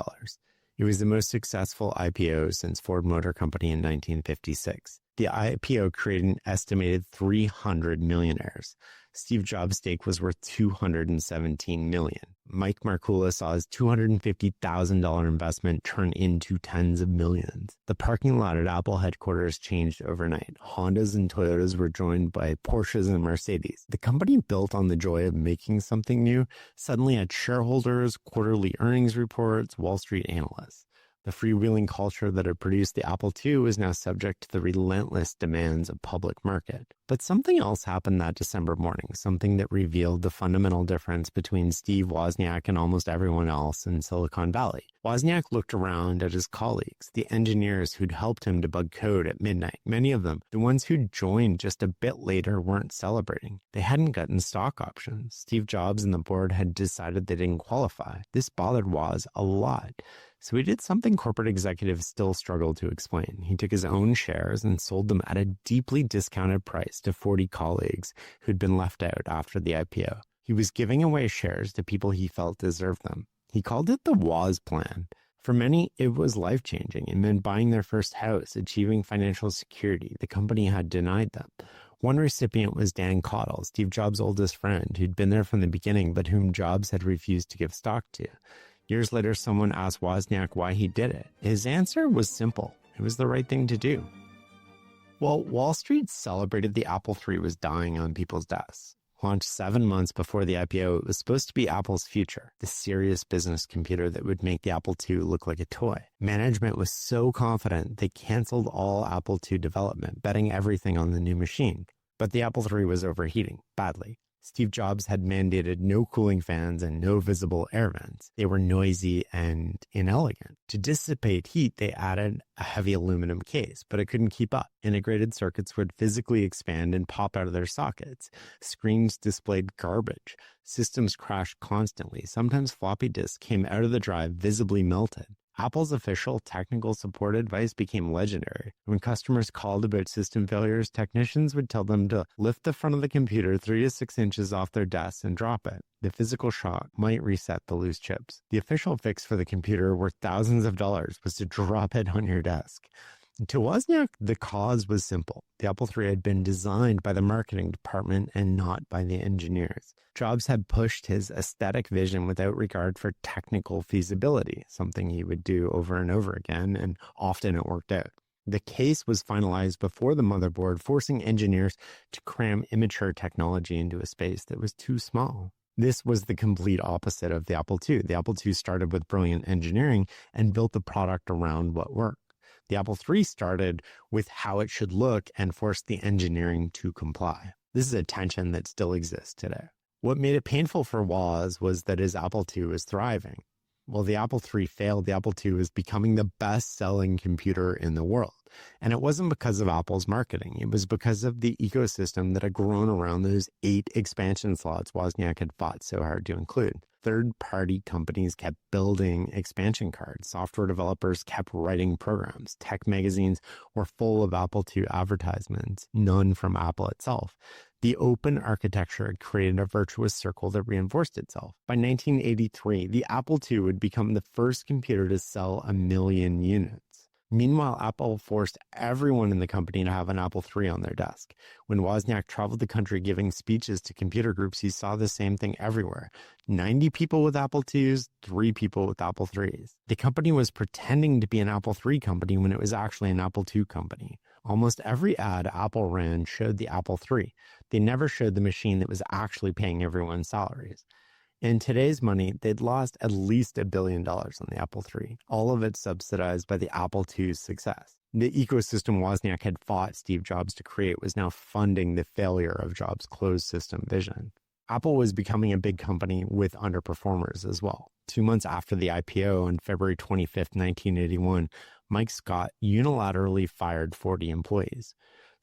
It was the most successful IPO since Ford Motor Company in 1956. The IPO created an estimated 300 millionaires. Steve Jobs' stake was worth $217 million. Mike Markula saw his $250,000 investment turn into tens of millions. The parking lot at Apple headquarters changed overnight. Hondas and Toyotas were joined by Porsches and Mercedes. The company, built on the joy of making something new, suddenly had shareholders, quarterly earnings reports, Wall Street analysts. The freewheeling culture that had produced the Apple II was now subject to the relentless demands of public market. But something else happened that December morning, something that revealed the fundamental difference between Steve Wozniak and almost everyone else in Silicon Valley. Wozniak looked around at his colleagues, the engineers who'd helped him debug code at midnight. Many of them, the ones who'd joined just a bit later, weren't celebrating. They hadn't gotten stock options. Steve Jobs and the board had decided they didn't qualify. This bothered Woz a lot. So he did something corporate executives still struggle to explain. He took his own shares and sold them at a deeply discounted price to 40 colleagues who'd been left out after the IPO. He was giving away shares to people he felt deserved them. He called it the Woz plan. For many, it was life-changing. It meant buying their first house, achieving financial security the company had denied them. One recipient was Dan Cottle, Steve Jobs' oldest friend, who'd been there from the beginning, but whom Jobs had refused to give stock to. Years later, someone asked Wozniak why he did it. His answer was simple. It was the right thing to do. Well, Wall Street celebrated the Apple III was dying on people's desks. Launched 7 months before the IPO, it was supposed to be Apple's future, the serious business computer that would make the Apple II look like a toy. Management was so confident they canceled all Apple II development, betting everything on the new machine. But the Apple III was overheating, badly. Steve Jobs had mandated no cooling fans and no visible air vents. They were noisy and inelegant. To dissipate heat, they added a heavy aluminum case, but it couldn't keep up. Integrated circuits would physically expand and pop out of their sockets. Screens displayed garbage. Systems crashed constantly. Sometimes floppy disks came out of the drive visibly melted. Apple's official technical support advice became legendary. When customers called about system failures, technicians would tell them to lift the front of the computer 3 to 6 inches off their desk and drop it. The physical shock might reset the loose chips. The official fix for the computer, worth thousands of dollars, was to drop it on your desk. To Wozniak, the cause was simple. The Apple III had been designed by the marketing department and not by the engineers. Jobs had pushed his aesthetic vision without regard for technical feasibility, something he would do over and over again, and often it worked out. The case was finalized before the motherboard, forcing engineers to cram immature technology into a space that was too small. This was the complete opposite of the Apple II. The Apple II started with brilliant engineering and built the product around what worked. The Apple III started with how it should look and forced the engineering to comply. This is a tension that still exists today. What made it painful for Woz was that his Apple II was thriving. While the Apple III failed, the Apple II was becoming the best-selling computer in the world. And it wasn't because of Apple's marketing. It was because of the ecosystem that had grown around those 8 expansion slots Wozniak had fought so hard to include. third-party companies kept building expansion cards. Software developers kept writing programs. Tech magazines were full of Apple II advertisements, none from Apple itself. The open architecture had created a virtuous circle that reinforced itself. By 1983, the Apple II would become the first computer to sell 1 million units. Meanwhile, Apple forced everyone in the company to have an Apple III on their desk. When Wozniak traveled the country giving speeches to computer groups, he saw the same thing everywhere. 90 people with Apple IIs, 3 people with Apple IIIs. The company was pretending to be an Apple III company when it was actually an Apple II company. Almost every ad Apple ran showed the Apple III. They never showed the machine that was actually paying everyone's salaries. In today's money, they'd lost at least $1 billion on the Apple III, all of it subsidized by the Apple II's success. The ecosystem Wozniak had fought Steve Jobs to create was now funding the failure of Jobs' closed system vision. Apple was becoming a big company with underperformers as well. 2 months after the IPO on February 25, 1981, Mike Scott unilaterally fired 40 employees.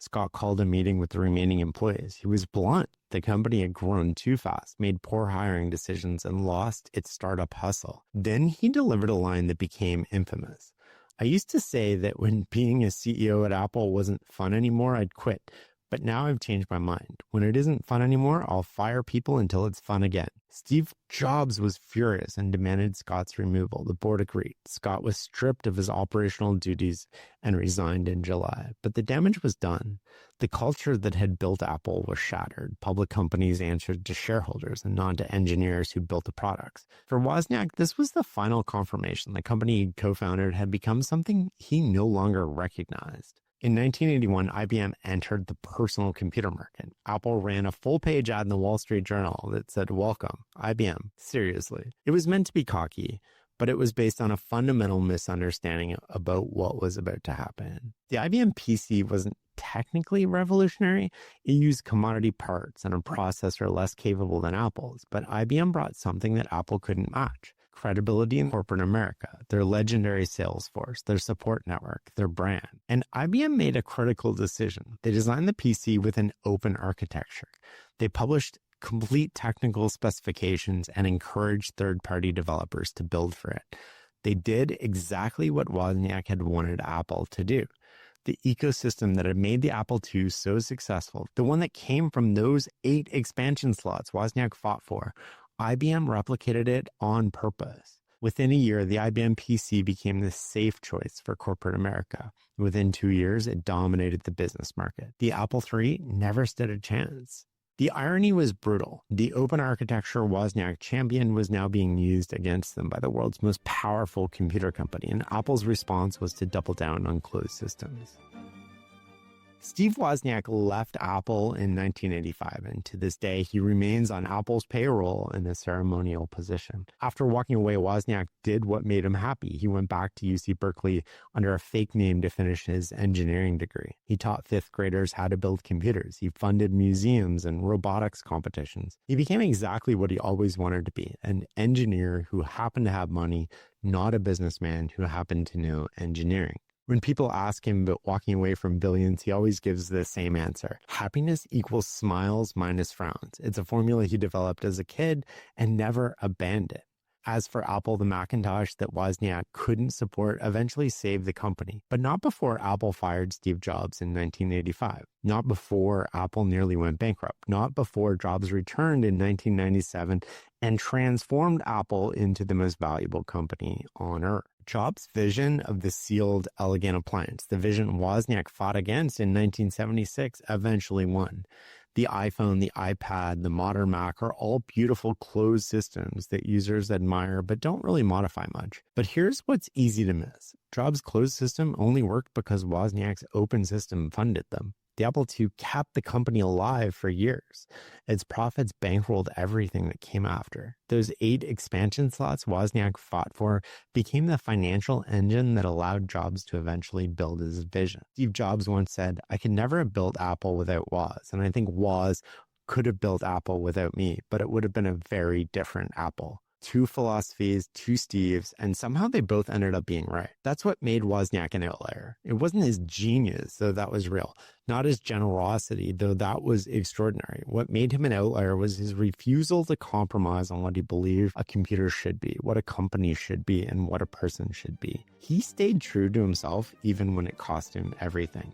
Scott called a meeting with the remaining employees. He was blunt. The company had grown too fast, made poor hiring decisions, and lost its startup hustle. Then he delivered a line that became infamous. I used to say that when being a CEO at Apple wasn't fun anymore, I'd quit. But now I've changed my mind. When it isn't fun anymore, I'll fire people until it's fun again. Steve Jobs was furious and demanded Scott's removal. The board agreed. Scott was stripped of his operational duties and resigned in July. But the damage was done. The culture that had built Apple was shattered. Public companies answered to shareholders and not to engineers who built the products. For Wozniak, this was the final confirmation. The company he co-founded had become something he no longer recognized. In 1981, IBM entered the personal computer market. Apple ran a full-page ad in the Wall Street Journal that said, "Welcome, IBM." Seriously. It was meant to be cocky, but it was based on a fundamental misunderstanding about what was about to happen. The IBM PC wasn't technically revolutionary. It used commodity parts and a processor less capable than Apple's, but IBM brought something that Apple couldn't match. Credibility in corporate America, their legendary sales force, their support network, their brand. And IBM made a critical decision. They designed the PC with an open architecture. They published complete technical specifications and encouraged third-party developers to build for it. They did exactly what Wozniak had wanted Apple to do. The ecosystem that had made the Apple II so successful, the one that came from those 8 expansion slots Wozniak fought for, IBM replicated it on purpose. Within a year, the IBM PC became the safe choice for corporate America. Within 2 years, it dominated the business market. The Apple III never stood a chance. The irony was brutal. The open architecture Wozniak championed was now being used against them by the world's most powerful computer company, and Apple's response was to double down on closed systems. Steve Wozniak left Apple in 1985, and to this day, he remains on Apple's payroll in a ceremonial position. After walking away, Wozniak did what made him happy. He went back to UC Berkeley under a fake name to finish his engineering degree. He taught 5th graders how to build computers. He funded museums and robotics competitions. He became exactly what he always wanted to be, an engineer who happened to have money, not a businessman who happened to know engineering. When people ask him about walking away from billions, he always gives the same answer. Happiness equals smiles minus frowns. It's a formula he developed as a kid and never abandoned. As for Apple, the Macintosh that Wozniak couldn't support eventually saved the company, but not before Apple fired Steve Jobs in 1985. Not before Apple nearly went bankrupt. Not before Jobs returned in 1997 and transformed Apple into the most valuable company on earth. Jobs' vision of the sealed, elegant appliance, the vision Wozniak fought against in 1976, eventually won. The iPhone, the iPad, the modern Mac are all beautiful closed systems that users admire but don't really modify much. But here's what's easy to miss. Jobs' closed system only worked because Wozniak's open system funded them. The Apple II kept the company alive for years. Its profits bankrolled everything that came after. Those 8 expansion slots Wozniak fought for became the financial engine that allowed Jobs to eventually build his vision. Steve Jobs once said, "I could never have built Apple without Woz, and I think Woz could have built Apple without me, but it would have been a very different Apple." 2 philosophies, 2 Steves, and somehow they both ended up being right. That's what made Wozniak an outlier. It wasn't his genius, though that was real. Not his generosity, though that was extraordinary. What made him an outlier was his refusal to compromise on what he believed a computer should be, what a company should be, and what a person should be. He stayed true to himself, even when it cost him everything.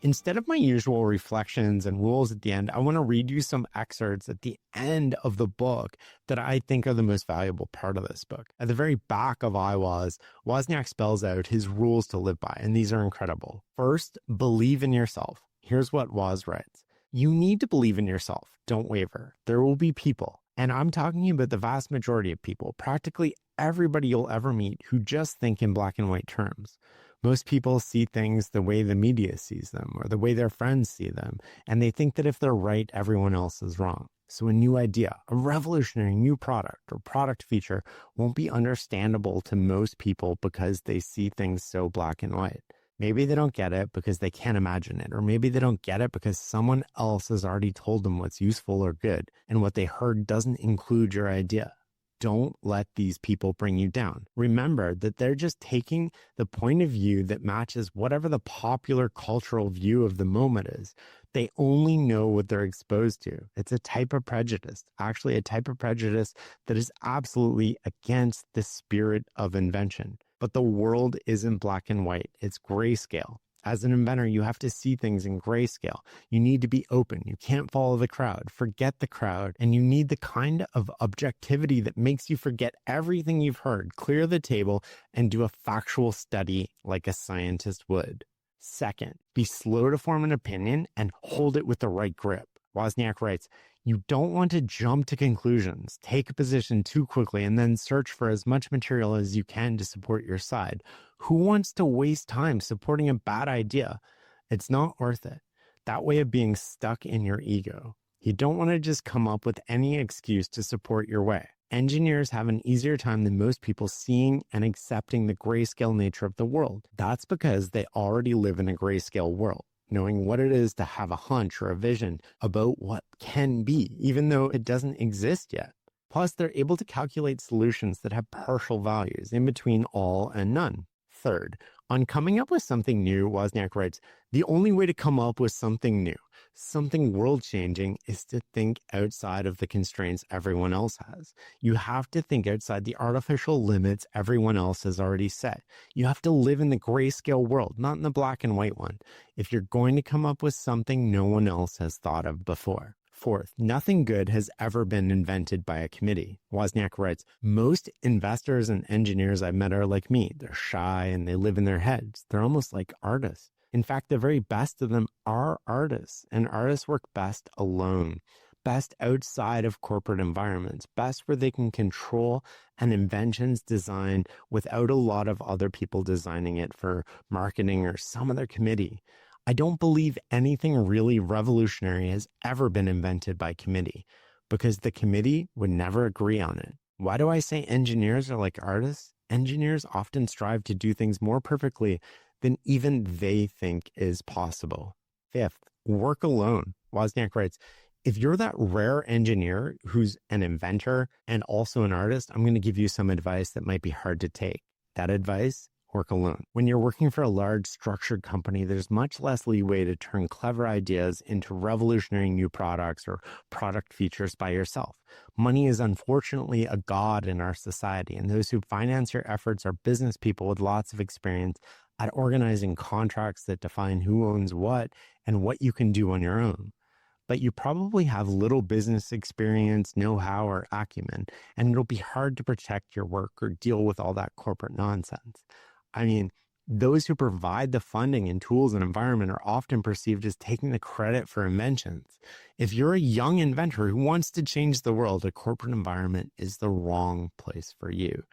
Instead of my usual reflections and rules at the end, I want to read you some excerpts at the end of the book that I think are the most valuable part of this book. At the very back of Wozniak spells out his rules to live by, and these are incredible. First, believe in yourself. Here's what Woz writes. You need to believe in yourself. Don't waver. There will be people, and I'm talking about the vast majority of people, practically everybody you'll ever meet, who just think in black and white terms. Most people see things the way the media sees them or the way their friends see them, and they think that if they're right, everyone else is wrong. So a new idea, a revolutionary new product or product feature won't be understandable to most people because they see things so black and white. Maybe they don't get it because they can't imagine it, or maybe they don't get it because someone else has already told them what's useful or good, and what they heard doesn't include your idea. Don't let these people bring you down. Remember that they're just taking the point of view that matches whatever the popular cultural view of the moment is. They only know what they're exposed to. It's a type of prejudice, actually a type of prejudice that is absolutely against the spirit of invention. But the world isn't black and white. It's grayscale. As an inventor, you have to see things in grayscale. You need to be open. You can't follow the crowd. Forget the crowd. And you need the kind of objectivity that makes you forget everything you've heard, clear the table, and do a factual study like a scientist would. Second, be slow to form an opinion and hold it with the right grip. Wozniak writes, you don't want to jump to conclusions, take a position too quickly, and then search for as much material as you can to support your side. Who wants to waste time supporting a bad idea? It's not worth it. That way of being stuck in your ego. You don't want to just come up with any excuse to support your way. Engineers have an easier time than most people seeing and accepting the grayscale nature of the world. That's because they already live in a grayscale world, knowing what it is to have a hunch or a vision about what can be, even though it doesn't exist yet. Plus, they're able to calculate solutions that have partial values in between all and none. Third, on coming up with something new, Wozniak writes, the only way to come up with something new, something world-changing, is to think outside of the constraints everyone else has. You have to think outside the artificial limits everyone else has already set. You have to live in the grayscale world, not in the black and white one, if you're going to come up with something no one else has thought of before. Fourth, nothing good has ever been invented by a committee. Wozniak writes, most investors and engineers I've met are like me. They're shy and they live in their heads. They're almost like artists. In fact, the very best of them are artists, and artists work best alone, best outside of corporate environments, best where they can control an invention's design without a lot of other people designing it for marketing or some other committee. I don't believe anything really revolutionary has ever been invented by committee, because the committee would never agree on it. Why do I say engineers are like artists? Engineers often strive to do things more perfectly than even they think is possible. Fifth, work alone. Wozniak writes, if you're that rare engineer who's an inventor and also an artist, I'm going to give you some advice that might be hard to take. That advice? Work alone. When you're working for a large structured company, there's much less leeway to turn clever ideas into revolutionary new products or product features by yourself. Money is unfortunately a god in our society, and those who finance your efforts are business people with lots of experience at organizing contracts that define who owns what and what you can do on your own. But you probably have little business experience, know-how, or acumen, and it'll be hard to protect your work or deal with all that corporate nonsense. I mean, those who provide the funding and tools and environment are often perceived as taking the credit for inventions. If you're a young inventor who wants to change the world, a corporate environment is the wrong place for you.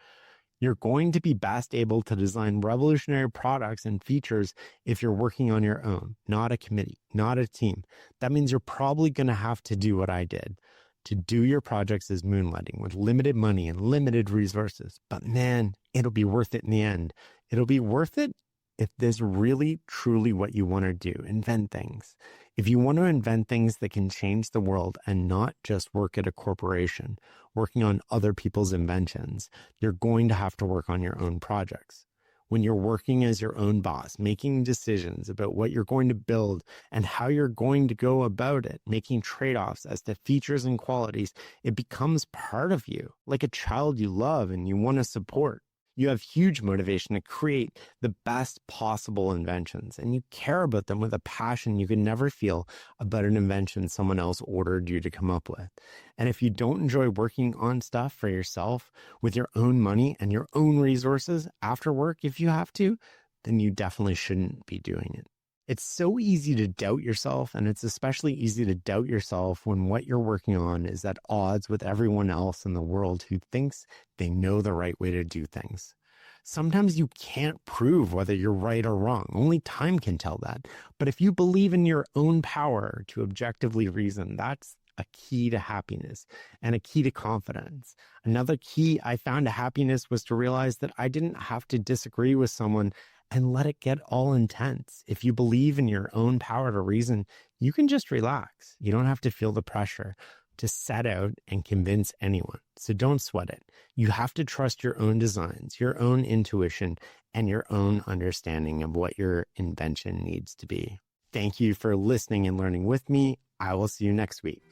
You're going to be best able to design revolutionary products and features if you're working on your own, not a committee, not a team. That means you're probably going to have to do what I did. To do your projects as moonlighting with limited money and limited resources. But man, it'll be worth it in the end. It'll be worth it if this really, truly what you want to do, invent things. If you want to invent things that can change the world and not just work at a corporation, working on other people's inventions, you're going to have to work on your own projects. When you're working as your own boss, making decisions about what you're going to build and how you're going to go about it, making trade-offs as to features and qualities, it becomes part of you, like a child you love and you want to support. You have huge motivation to create the best possible inventions, and you care about them with a passion you can never feel about an invention someone else ordered you to come up with. And if you don't enjoy working on stuff for yourself with your own money and your own resources after work, if you have to, then you definitely shouldn't be doing it. It's so easy to doubt yourself, and it's especially easy to doubt yourself when what you're working on is at odds with everyone else in the world who thinks they know the right way to do things. Sometimes you can't prove whether you're right or wrong. Only time can tell that. But if you believe in your own power to objectively reason, that's a key to happiness and a key to confidence. Another key I found to happiness was to realize that I didn't have to disagree with someone and let it get all intense. If you believe in your own power to reason, you can just relax. You don't have to feel the pressure to set out and convince anyone. So don't sweat it. You have to trust your own designs, your own intuition, and your own understanding of what your invention needs to be. Thank you for listening and learning with me. I will see you next week.